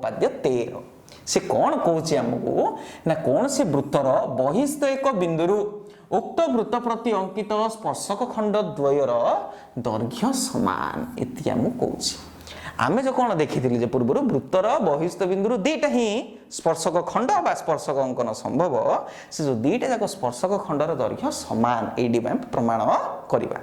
अनुपाद्य 13 से कौन कहूँ आमको ना कौन से वृत्तर बहिस्थ एक बिंदु उक्त वृत्त प्रति अंकित स्पर्शक खंड द्वयर दैर्घ्य समान एति आमको कहूँ आमे जो कौन देखी जे पूर्व वृत्तर बहिस्थ बिंदु दीटा ही स्पर्शक खंड बा स्पर्शक अंकन संभव से जो दीटा जाक स्पर्शक खंडर दैर्घ्य समान एडी प्रमाण करवा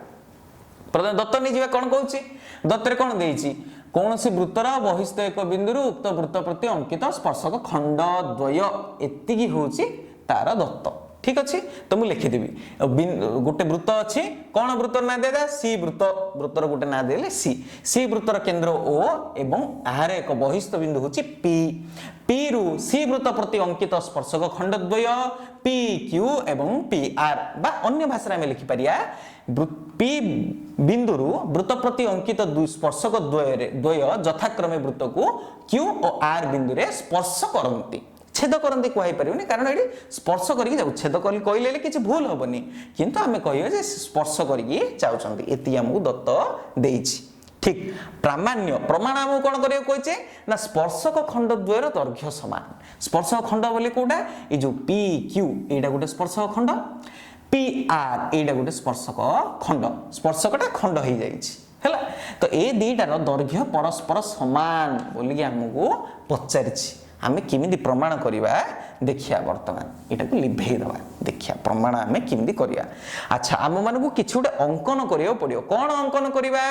प्रथम दत्त नहीं जावा कौन कहूँ दत्तर कौन देइछि कौन सी वृत्तर बहिस्थ एक बिंदु उक्त वृत्त प्रति अंकित स्पर्शक खंड द्वय एतिकी होछि तार दत्त ठीक अच्छे तो मुझे लिखिदेवी गोटे वृत्त अच्छी कौन वृत्तर ना दे सी वृत्तर गोटे ना दे सी वृत्तर केन्द्र ओ एवं आहार एक बहिस्थ बिंदु होची पी रु सी वृत्त प्रति अंकित स्पर्शक खंड द्वय पी क्यू एवं पी आर बा अन्य भाषा में लिखिपर पी बिंदु वृत्त प्रति अंकित स्पर्शक द्वय यथाक्रमे वृत्त को क्यू और आर बिंदु रे स्पर्श करती छेद करती कहि परिबनी कारण एडी स्पर्श करके जाउ छेद कली कहले किछि भूल होबनी किंतु आमे कहियो जे स्पर्श करके जाउचंती एति हमहु दत्त देइछि ठीक प्रामाण्य प्रमाण हमहु कोन करियो कहिचे ना स्पर्शक खंड द्वयर दैर्घ्य समान स्पर्शक खंड बोले कोडा ए जो पी क्यू एडा गोटे स्पर्शक खंड पी आर एडा गोटे स्पर्शक खंड स्पर्शकटा खंड हो जाइछि हैला तो ए दीटार दैर्घ्य परस्पर समान बोली हमहु पचारिछि आमे किमिदी प्रमाण करिवा देखिया वर्तमान एटा को लिभेई दवा देखिया प्रमाण आमे किमिदी करिया अच्छा आम मानकु किछि गोटे अंकन करियो पडियो कोन अंकन करिवा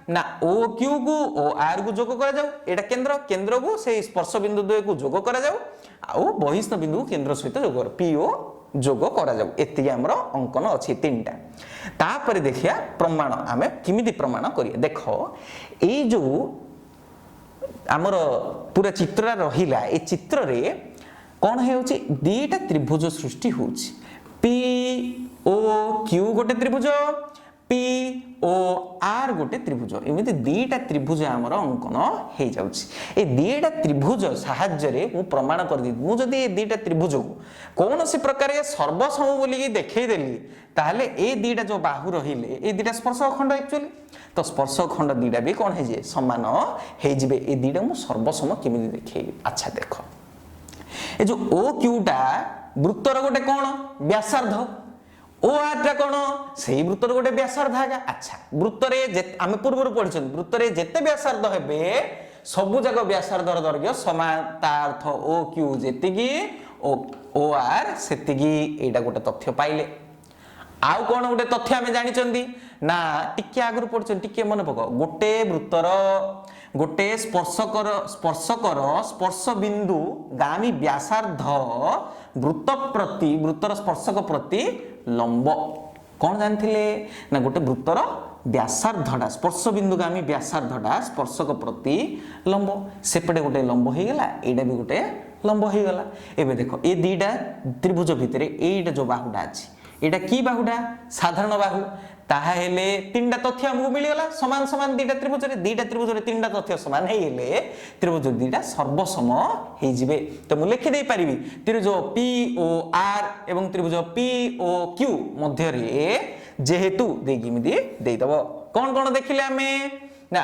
ना ओ क्यू को ओ आर को जोग करा जाऊ एटा केंद्र को से स्पर्श बिंदु द्वय को जोग करा जाऊ आ बहिस्थ बिंदु केंद्र सहित जोग कर पी ओ जोग करा जाऊ एति हमरो अंकन अछि तीनटा तापर देखिया प्रमाण आमे किमिदी प्रमाण करिया देखो ए जो आमर पूरा चित्र रहिला ए चित्र रे कौन है दीटा त्रिभुज सृष्टि होछि पी ओ क्यू गोटे त्रिभुज पी ओ आर गोटे त्रिभुज एमिति दीटा त्रिभुज आमर अंकन हो जाउछि ए दीटा त्रिभुज सहाय्य रे मु प्रमाण कर दी मु जदी ए दीटा त्रिभुज को कौन सी प्रकार सर्वसम बोली देखई देली ताहले ए दीटा जो बाहु रहिले ए दीटा स्पर्श खंड एक्चुअली तो स्पर्श खंड दीटा भी कौन है समान हो जिवे ए दीटा मु सर्वसम केमिति देखैली अच्छा देखो ए जो ओ क्यूटा वृत्तर गोटे कौन व्यासार्ध ओ आरटा कौन से वृत्तर गोटे व्यासार्ध आगा अच्छा वृत्तरे आमे पूर्व पढ़िछन वृत्तरे जेते व्यासार्ध हेबे सबु जग व्यासार्धर दैर्घ्य समान ता अर्थ ओ क्यू जेतिकी ओ आर सेतिकी एटा गोटे तथ्य पाइले आउ कौन गोटे तथ्य आमे जानिचंदी ना टिके आगुर पढ़छन टिके मन पक गोटे वृत्तर गोटे स्पर्शकर स्पर्श बिंदु गामी व्यासार्ध वृत्तर स्पर्शक प्रति लंब कौन जानथिले ना गोटे वृत्तर व्यासार्धटा स्पर्श बिंदुगामी व्यासार्धटा स्पर्शक प्रति लंब सेपटे गोटे लंब हो गला एटा भी गोटे लंब हो गला एबे देखो ए दीटा त्रिभुज भितरे एटा जो बाहुडा अछि एटा की बाहुडा साधारण बाहु ताहा हेले तीनटा तथ्य हमको मिल गला समान समान दीटा त्रिभुज रे तीनटा तथ्य समान हे गेले त्रिभुज दीटा सर्वसम हे जिवे तो मु लिखि दे परिबी त्रिभुज पी ओ आर एवं त्रिभुज पी ओ क्यू मध्य रे जेहेतु देगी मिदी देई दबो कोन कोन देखिले हमें ना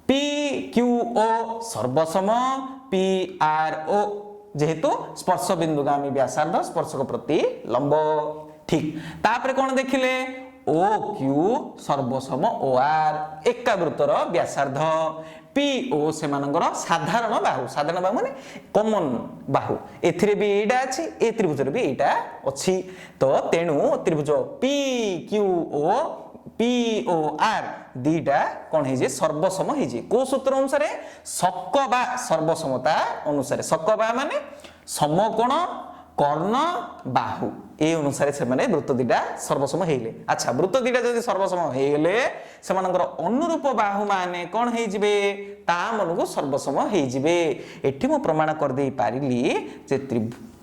पी क्यू ओ सर्वसम पी आर ओ जेहेतु स्पर्श बिंदुगामी व्यासार्ध स्पर्शक प्रति लंब ठीक तापर कोन देखिले ओ क्यू सर्वसम ओ आर एका वृत्तर व्यासार्ध पी ओ सेमानंगर साधारण बाहु माने कॉमन बाहु एथिरे भी एटा अछि ए त्रिभुज रे भी एटा अछि तो तेनु त्रिभुज P Q O P O R दीटा कौन है सर्वसम है को सूत्र अनुसार सकबा सर्वसमता अनुसार सकबा माने समकोण कर्ण बाहु ए अनुसार से माने वृत्त दीटा सर्वसम हेले अच्छा वृत्त दीटा जदि सर्वसम हेले सेमानकर अनुरूप बाहु माने कौन है जिवे ता मनकु सर्वसम हे जिवे एठी मो प्रमाण कर दे पारिली जे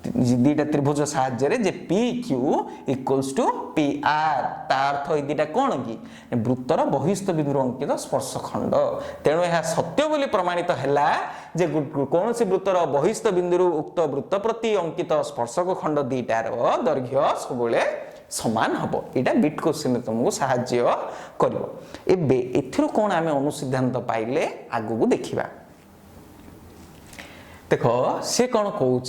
दीटा त्रिभुज साहाय्य रे जे P Q equals to P R ता अर्थ ए दीटा कोन की वृत्तर बहिस्थ बिंदु अंकित स्पर्श खंड तेणु यह सत्य बोली प्रमाणित हैला जे कौन सी वृत्तर बहिस्थ बिंदु उक्त वृत्त प्रति अंकित स्पर्शक खंड दीटार दैर्घ्य सबले समान हबो एटा बिट क्वेश्चन तुमको साहाय्य करिवो एबे एथिरो कोन आमे अनुसिद्धांत पाइले आगु को देखिबा देख से कौन कौन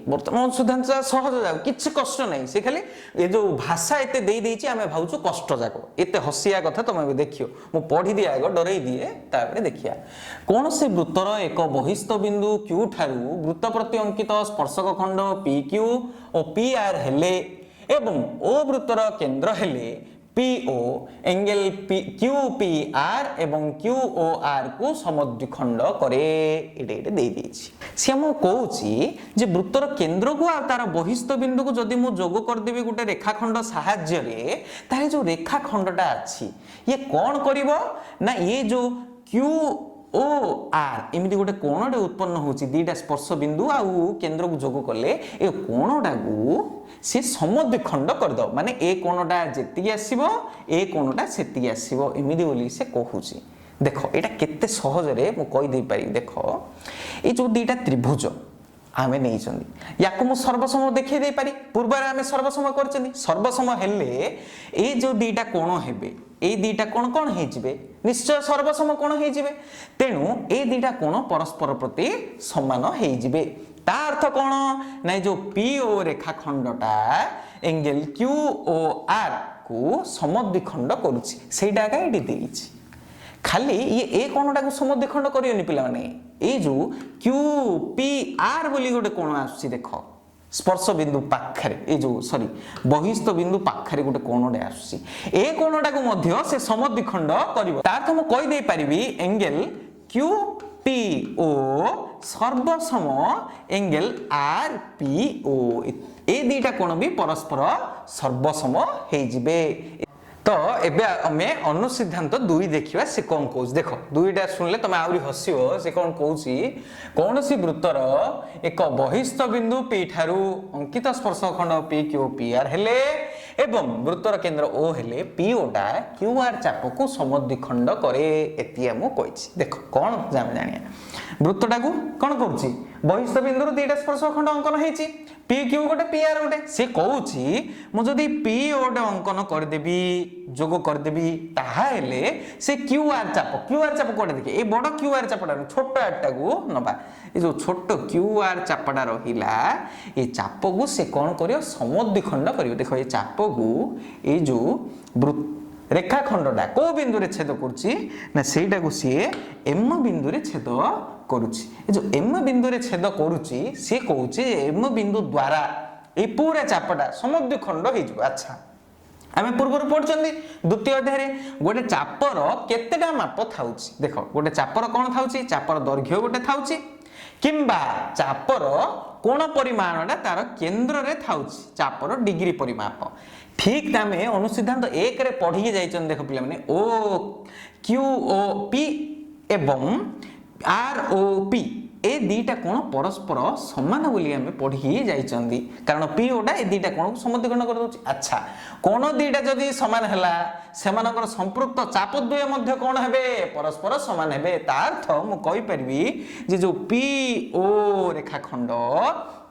बर्तमान सुधांश सहज जाक किसी कष्ट नहीं से खाली ये जो भाषा एत देदेची आम भावुँ कष्ट जाक एत हसिया कथा तुम देखियो मु पढ़ी दिए आग डर दिए तापर देखिया कौन से वृत्तर एक बहिस्थ बिंदु क्यू ठारू वृत्त प्रति अंकित स्पर्शक खंड पी क्यू और पी आर हेले एवं ओ वृत्तर केंद्र हेले PO angle Q P R एवं क्यू ओ आर को समद्विखंड करे एटे एटे दे देछि से हम कहूची जे वृत्तर केंद्र को आ तार बहिस्थ बिंदु को जदि मु जोग कर देबी गुटे रेखाखंड सहाय्य रे तारे जो रेखाखंडटा अछि ये कोन करिवो ना ये जो क्यू ओ आर एमती गोटे कोणटे उत्पन्न होची दीटा स्पर्श बिंदु आउ केंद्र को जोग कले ए कोणटा को से समद्विखंड कर दो माने ए कोणटा जेति आसीबो ए कोणटा सेति आसीबो एमती बोली से कहूची देखो एटा केते सहज रे मु कहि दे पारि देखो ए जो दीटा त्रिभुज आमे नहीं चंदी याको मु सर्वसम देखै दे पारि पूर्वरे आमे सर्वसम करचंदी सर्वसम हेले ए जो दीटा कोण हेबे ए दीटा कोण कोण हे जिवे निश्चय सर्वसम कोण हे जिवे तेनु ए दीटा कोण परस्पर प्रति समान हे जिवे ता अर्थ कोण नै जो PO रेखाखंडटा एंगल QOR को समद्विखंड करूची सेटा का एडी देइची खाली ये ए कोणटा को समद्विखंड करियोनी पिला माने ए जो QPR बोली गोटे कोण आसी देखो स्पर्श बिंदु पाखरे ए जो सॉरी बहिस्थ बिंदु पाखरे गोटे कोणडे आसी ए कोणटा को मध्य से समद्विखंड करिवो तार तो म कहि दे परिबी एंगल QPO सर्वसम एंगल RPO ए दीटा कोण भी परस्पर सर्वसम हे जिवे तो एबे आमे अनुसिद्धांत 2 देखिबा से कोन कहूछ देखो दुईटा सुनले तमे आउरी हसियो से कोन कहूची कोनसी वृत्तर एक बहिस्थ बिंदु P ठारू अंकित स्पर्शखंड PQPR हेले एवं वृत्तर केंद्र O हेले PO टा QR चाप को समद्विखंड करे एतिया मु कहिछि देखो कोन जानिया वृत्तटा को कोन कहूची बहिस्थ बिंदु दुईटा स्पर्शखंड अंकन हेछि PQ गोटे PR गोटे से कहूची मु जदी PO गोटे अंकन कर देबी जोग कर देबी ताहा हेले से QR चाप कोटे देखि ए बड़ QR चापटा छोट आटा को नबा ए जो छोट QR चापटा रहिला ए चाप को से कोन करियो समद्विखंड करियो देखो ए चाप को ए जो रेखाखंडटा को बिंदु रे छेद करछि ना सेटा को से M बिंदु रे छेद करूछि ए जो M बिंदु रे छेद करूछि से कहूछि M बिंदु द्वारा ए पूरा चापटा समद्विखंड हे जो अच्छा आमे पूर्व पढ़छंदी द्वितीय अध्याय रे गोटे चापर केतेटा माप थाउछि देखो गोटे चापर कोन थाउछि चापर दैर्घ्य गोटे थाउछि किंबा चापर कोण परिमाणटा तार केंद्र रे थाउछि चापर डिग्री परिमाप ठीक तामे अनुसिद्धांत 1 रे पढ़ी जाइछन देखो पिला माने O Q O P एवं R O P ए दीटा कोण परस्पर समान बोली हमें पढ़ी जाइछंदी कारण PO टा ए दीटा कोण को समद्विखंड कर दोछि अच्छा कोण दीटा जदी समान हला सेमानकर संपृक्त चाप द्वय मध्य कोण हेबे परस्पर समान हेबे ता अर्थ मु कहि परबी जे जो PO रेखाखंड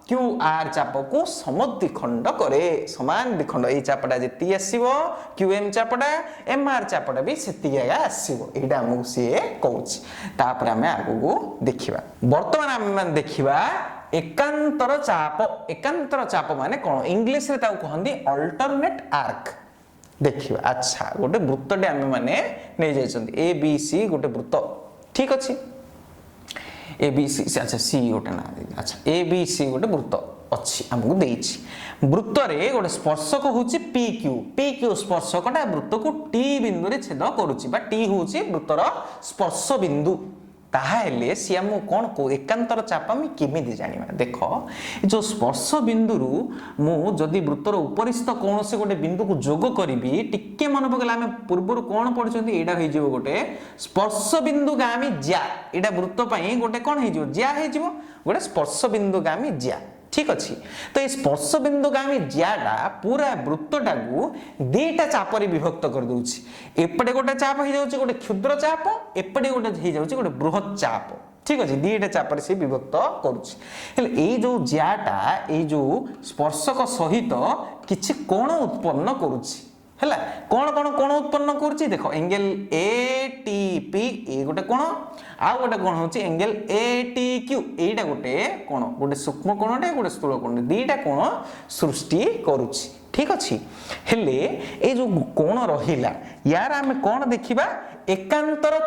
QR चाप को समद्विखंड करे समान द्विखंड ए चापटा जेति आसीबो QM चापटा MR चापटा भी सेति आसीबो एटा हमहु से कहूछि तापर हमें आगु को देखिबा वर्तमान हम देखिबा एकांतर चाप माने कोन इंग्लिश रे ताऊ कहंदी अल्टरनेट आर्क देखिबा अच्छा गोटे वृत्तटे हम माने नै जाइछंदी ABC गोटे वृत्त ठीक अछि ABC अच्छा C गोटे ना अच्छा ABC गोटे वृत्त अछि हमकु देइछि वृत्त रे गोटे स्पर्शक होछि PQ स्पर्शकटा वृत्त को T बिंदु रे छेद करूछि बा T होछि वृत्तर स्पर्श बिंदु ताहा हेले सी हम कोन को एकांतर चाप हम केमिति जानिबा देखो जो स्पर्श बिंदु रु मु जदी वृत्तर उपरिस्थ कोन से गोटे बिंदु को जोग करबी टिके मन पगला हम पूर्व कोन पढचंती एडा हे जिवो गोटे स्पर्श बिंदु गामी ज्या एडा वृत्त पई गोटे कोन हे जिवो ज्या हे जिवो गोटे स्पर्श बिंदु गामी ज्या ठीक अछि तो ए स्पर्श बिंदुगामी ज्याडा पूरा वृत्तटा को दीटा चाप रे विभक्त कर दोछि एपटे गोटे चाप हे जाउछि गोटे क्षुद्र चाप एपटे गोटे हे जाउछि गोटे बृहत चाप ठीक अछि दीटा चाप रे से विभक्त करूछि हेले ए जो ज्याटा ए जो स्पर्शक सहित किछि कोण उत्पन्न करूछि हैला कोण कोण कोण उत्पन्न करूची देखो एंगल एटीपी ए गोटे कोण आ गोटे कोण होची एंगल एटीक्यू एटा गोटे कोण गोटे सूक्ष्म कोणटे गोटे स्थूल कोण दीटा कोण सृष्टि करूची ठीक अछि हेले ए जो कोण रहिला यार आमे कोण देखिबा एकांतर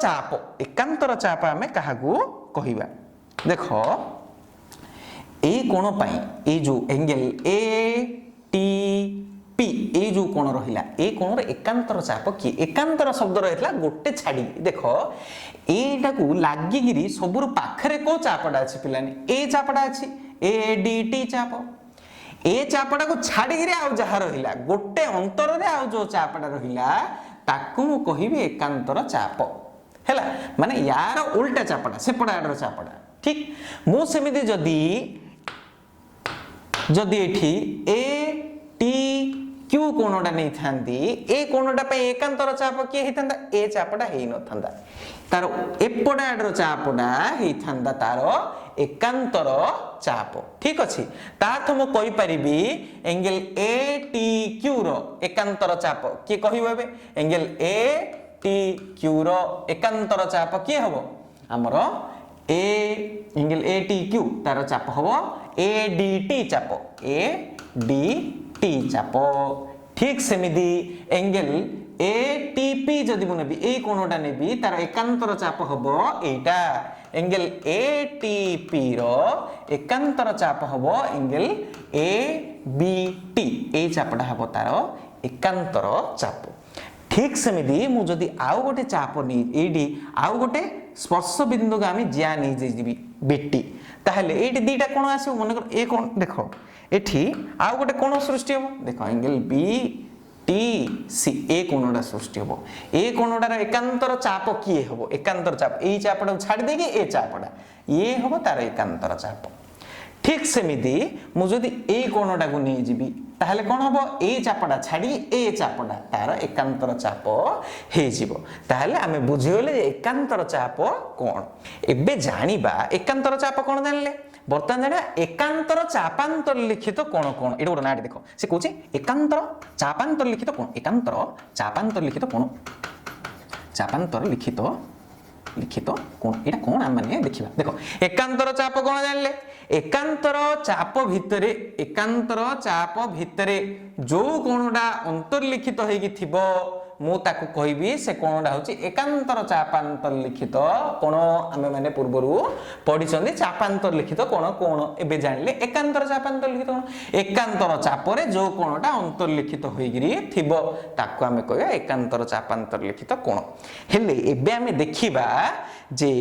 चाप आमे काहाकू कहिबा देखो ए कोण पाई ए जो angle A T P A जो कोण रहिला ए कोण रे एकांतर चाप की एकांतर शब्द रहला गोटे छाडी देखो एटा को लागि गिरी सबुर पाखरे को चापडा अछि पिलानी ए चापडा अछि ए डी टी चाप ए चापडा को छाडी गिरी आ जहा रहिला गोटे अंतर रे आ जो चापडा रहिला ताकू मु कहिबे एकांतर चाप हैला माने यार उल्टा चापडा सेपडार चापडा ठीक मु सेमिति जदी एठी ए टी क्यू कोणटा नहीं थांदी ए कोणटा पे एकांतर चाप के हितंदा ए चापडा हेई न थांदा तार एपडाडर चापडा हेई थांदा तार एकांतर चाप ठीक अछि ताथ मु कहि परिबी angle A T Q rho एकांतर चाप के कहिबे angle A T Q rho एकांतर चाप के हबो हमर A angle A T Q तार चाप हबो ए डी टी चाप ए डी टी चाप ठीक सेमिदी एंगल ए टी पी जदि मु नेबी ए कोणटा नेबी तार एकांतर चाप हबो एटा एंगल ए टी पी रो एकांतर चाप हबो एंगल ए बी टी ए चापडा हबो तार एकांतर चाप ठीक सेमिदी मु जदि आउ गोटे चाप नि एडी आउ गोटे स्पर्श बिंदुगामी ज्या नहीं जेबी बीटी ताहले एटी दीटा कोण आसीबो मन कर ए कोण देखो एठी आउ गोटे कोण सृष्टि हो देखो एंगल बी टी सी ए कोणडा सृष्टि हो ए कोणडार एकांतर चाप किए हो एकांतर चाप ए चापडा छाडी देगी ए चापडा ये हो तार एकांतर चाप ठीक सेमिदी मु जदि ए कोणडा को नै जिबी ताहले कोन हबो ए चापडा छाडी ए चापडा तार एकांतर चाप हे जिवो ताहले आमे बुझियोले एकांतर चाप कोन एबे जानिबा एकांतर चाप कोन जानले बर्तमान जाना एकांतर चापांतर लिखित कोण कोण एटा गोटे नाटी देखो से कहूचे एकांतर चापांतर लिखित कोण एकांतर चापांतर लिखित कोण चापांतर लिखित कोण एटा कोण हम माने देखिबा देखो एकांतर चाप कोण जानले एकांतर चाप भितरे जो कोणडा अंतर्लिखित होई थिबो मु ताकू कहबी से कोणडा होची एकांतर चापांतर लिखित कोण आमे माने पूर्वरु पढी छंदी चापांतर लिखित कोण कोण एबे जानिले एकांतर चापांतर लिखित कोण एकांतर चापरे जो कोणटा अंतर्लिखित होईगिरी थिबो ताकू आमे कहया एकांतर चापांतर लिखित कोण हेले एबे आमे देखिबा जे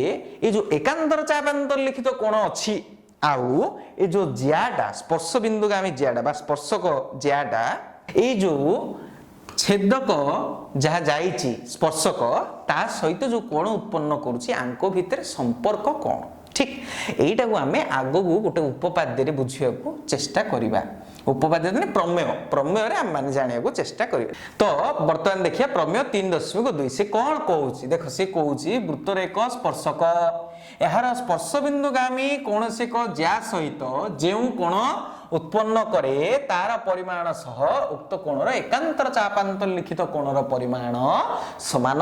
ए जो एकांतर चापांतर लिखित कोण अछि आउ ए जो ज्याडा स्पर्श बिंदुगामी ज्याडा बा स्पर्शक ज्याडा ए जो छेदक जहा जाईची स्पर्शक ता सहित जो कोण उत्पन्न करूची आंको भितर संपर्क कोण ठीक एटा को आमे आगो को गोटे उपपाद्य रे बुझिया को चेष्टा करिबा उपपाद्य ने प्रमेय रे हम माने जानिया को चेष्टा करिबा तो वर्तमान देखिया प्रमेय 3.2 से कोन कहूची देखो से कहूची वृत्त रे एक स्पर्शक एहार स्पर्श बिंदुगामी कोनसे को ज्या सहित जेउ कोण उत्पन्न करे तार परिमाण सह उक्त कोणर एकांतर चापांतर लिखित कोणर परिमाण समान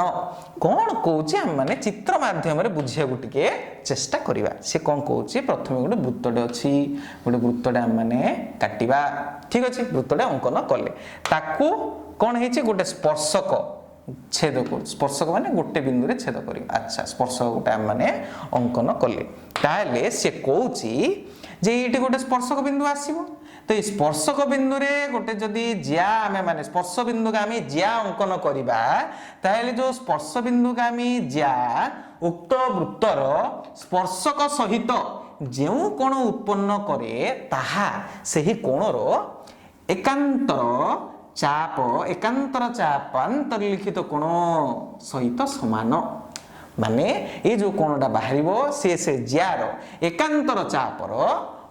कोन कहूची हम माने चित्र माध्यम रे बुझिया को टिके चेष्टा करिबा से कोन कहूची प्रथमे गोटे वृत्तटे अछि गोटे वृत्तटे हम माने काटिबा ठीक अछि वृत्तटे अंकन करले ताकू कोन हेछि गोटे स्पर्शक छेद कर स्पर्शक माने गोटे बिंदु रे छेद करी अच्छा स्पर्शक गोटे हम माने अंकन करले ताले से कहूची जे एटी गोटे स्पर्शक बिंदु आसीबो तो ये स्पर्शक बिंदु रे गोटे जदी ज्या आमे माने स्पर्श बिंदुगामी ज्या अंकन करिबा ताले जो स्पर्श बिंदुगामी ज्या उक्त वृत्तर स्पर्शक सहित जेउ कोण उत्पन्न करे ताहा सेही कोणर एकांतर चापांतर लिखित कोण सहित समान माने ये जो कोणटा बाहरिबो से ज्यार एकांतर चापर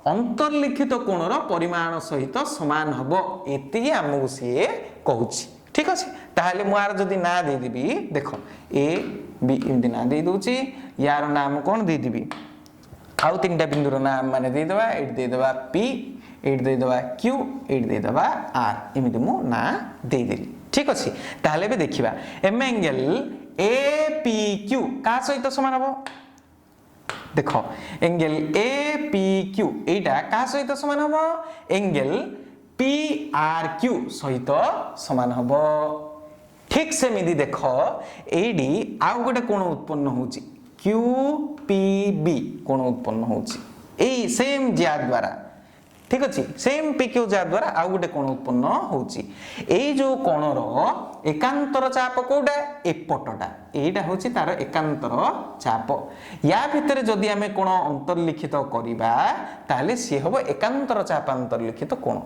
अंतर्लिखित कोणर परिमाण सहित समान हबो एति हमहु से कहूची ठीक अछि ताहाले मु आर जदी ना दे देबी देखो ए बी इमदी ना दे दोची यार नाम कोन दे देबी आउ तीनटा बिंदुर नाम माने दे देबा एट दे देबा पी एट दे देबा क्यू एट दे देबा आर इमदी मु ना दे देली ठीक अच्छे ताहले भी देखिबा एम एंगल ए पी क्यू का सहित समान हबो देख एंगल ए पी क्यू एटा का सहित समान हबो एंगल पी आर क्यू सहित समान हबो ठीक सेमिति देख एडी आउ गोटे कोण उत्पन्न होउची क्यू पी बी कोण उत्पन्न होउची एई सेम ज्या द्वारा ठीक अच्छे सेम पी क्यू ज्या द्वारा आउ गोटे कोण उत्पन्न होउची एई जो कोणर एकांतर चाप कोडा एपटटा एटा होउची तार एकांतर चाप या भितरे जदि आमे कोण अंतर्लिखित करिबा ताले से हबो एकांतर चाप अंतर्लिखित कोण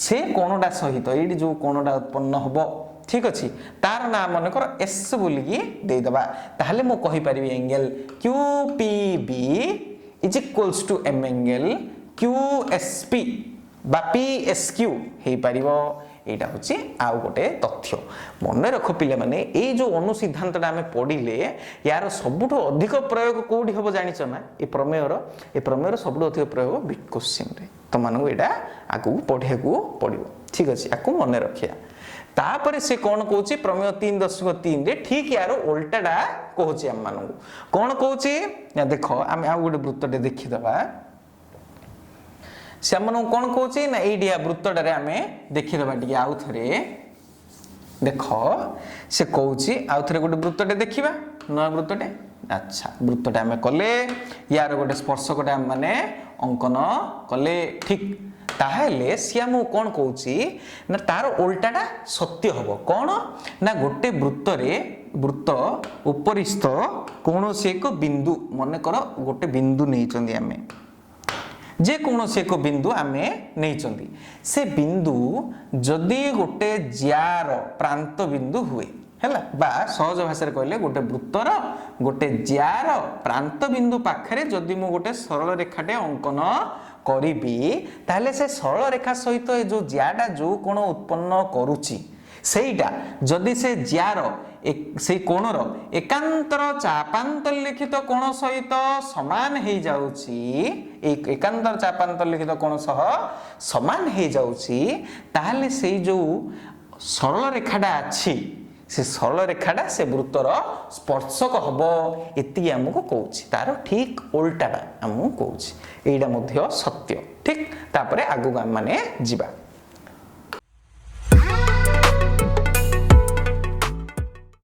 से कोणडा सहित एडी जो कोणडा उत्पन्न हबो ठीक अच्छे तार नाम मन कर एस बोलिकी दे दबा ताहले मो कहि परिबी angle Q P B is equals to M angle QSP बा PSQ हे परिबो एटा होची आउ गोटे तथ्य मन रख पिले माने ए जो अनुसिद्धांतटा हमें पढिले यार सबुठो अधिक प्रयोग कोडी हबो जानिछ ना ए प्रमेयर सबुठो अधिक प्रयोग बिट क्वेश्चन रे त मानु एटा आगु पढिया को पडिबो ठीक अछि आकु मन रखिया तापर से कोन कहूची प्रमेय 3.3 रे ठीक यार उल्टाडा कहूची हम मानु कोन कहूची या देखो आमे आउ गोटे वृत्तटे देखि दबा से मन कोन कहूची ना एडिया वृत्तटारे आमे देखि दबा टिके आउ थरे देखो से कहूची आउ थरे गोटे वृत्तटे देखिबा नया वृत्तटे अच्छा वृत्तटे आमे कले यार गोटे स्पर्शकटे हम माने अंकन कले ठीक ताहेले सिया मु कोन कहूची ना तार उल्टाटा सत्य हबो कोन ना गोटे वृत्त उपरिस्थ कोनोसी एक बिंदु मन कर गोटे बिंदु नै चंदी आमे जे कोनोसी एक बिंदु आमे नै चंदी से बिंदु जदि गोटे ज्यार प्रांत बिंदु हुए हैला बा सहज भाषा रे कहले गोटे वृत्तर गोटे ज्यार प्रांत बिंदु पाखरे जदि मु गोटे सरल रेखाटे अंकन करिबी ताले से सरल रेखा सहित ए जो ज्याडा जो कोण उत्पन्न करूची सेइटा जदि से ज्यार से कोणर एकांतर चापांतरलिखित कोण सहित समान हे जाउची एक एकांतर चापांतरलिखित कोण सह समान हे जाउची ताले से जो सरल रेखाडा अछि से सरल रेखाडा से वृत्तर स्पर्शक हबो एति हमको कहूची तार ठीक उल्टाटा हमको कहूची एइडा मध्य सत्य ठीक तापरे आगु हम माने जिबा